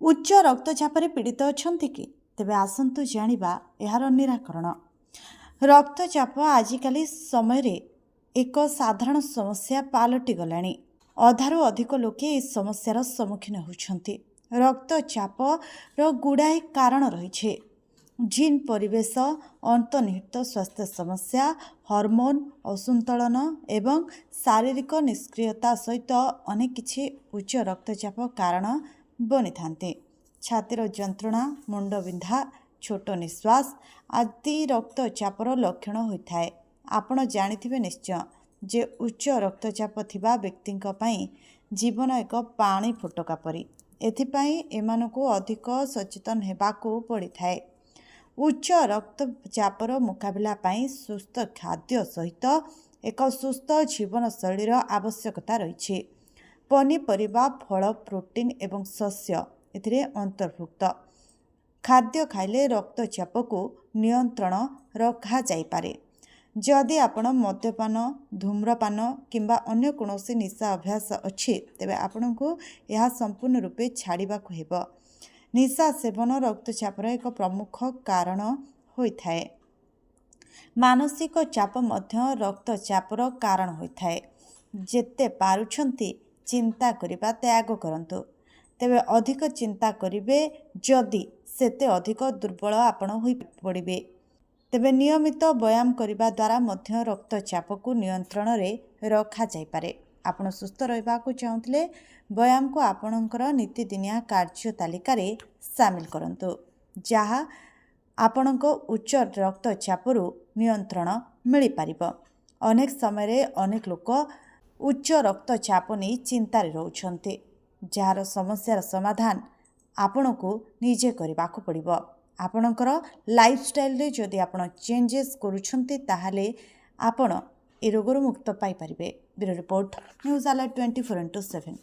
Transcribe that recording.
उच्च रक्तचाप पीड़ित अच्छा कि तेबे आसंतु जानिबा एहार निराकरण। रक्तचाप आजिकाली समय रे एक साधारण समस्या पालटि गलानी। अधारू अधिक लोके इस समस्यार सम्मुखीन होउछंती। रक्तचाप गुड़ाए कारण रही। जीन, परिवेश, अंतर्निहित स्वास्थ्य समस्या, हार्मोन असंतुलन एवं शारीरिक निष्क्रियता सहित अनेक किछि उच्च रक्तचाप कारण बनी थांते। छातीर जंत्रणा, मुंडबिंधा, छोट निश्वास आदि रक्तचापर लक्षण होता है। आपण जानिथिबे निश्चय जे उच्च रक्तचाप थिबा व्यक्तिंक पई जीवन एक पानी फुटका परी। एथिपाई एमानकु अधिक सचेतन हेबाकु पड़िथाए। उच्च रक्तचापर मुकाबला पाई सुस्थ खाद्य सहित एक सुस्थ जीवन शैलीर आवश्यकता रही। पनीपरिबा, फल, प्रोटीन एवं शस्य एथिरे अंतर्भुक्त। खाद्य खाइले रक्तचाप को नियंत्रण रखा जाई पारे। जदि आपण मद्यपान, धूम्रपान किंबा अन्य कोनोसी निशा अभ्यास अछि तेबे आपनकु यह संपूर्ण रूपे छाड़िबाकु हेबो। निशा सेवन रक्तचापर एक प्रमुख कारण होइथाए। मानसिक चाप मध्य रक्तचापर कारण होइथाए। जेते पारुछंती चिंता करिबा त्याग करंतु। तेबे अधिक चिंता करिवे जदि सेते अधिक दुर्बल आपण होई पड़िबे। तेबे नियमित व्यायाम करिबा द्वारा मध्य रक्तचाप को नियंत्रण रे रखा जाई पारे। आपण सुस्थ रहिबाकु चाहुतले व्यायाम को आपणकर नीतिदिनिया कार्य तालिका रे शामिल करंतु, जहा आपणको उच्च रक्तचापरु नियंत्रण मिली पारिबो। अनेक समय रे अनेक लोक उच्च रक्तचाप नहीं चिंतार रोचंते, जार समस्यार समाधान आपणको निजे करबाकु पड़िबो। आपणकर लाइफस्टाइल रे जदि आपण चेंजेस करूछंते ताहाले आपण ए रोगरु मुक्त पाई परिबे। Bureau report, news alert 24x7।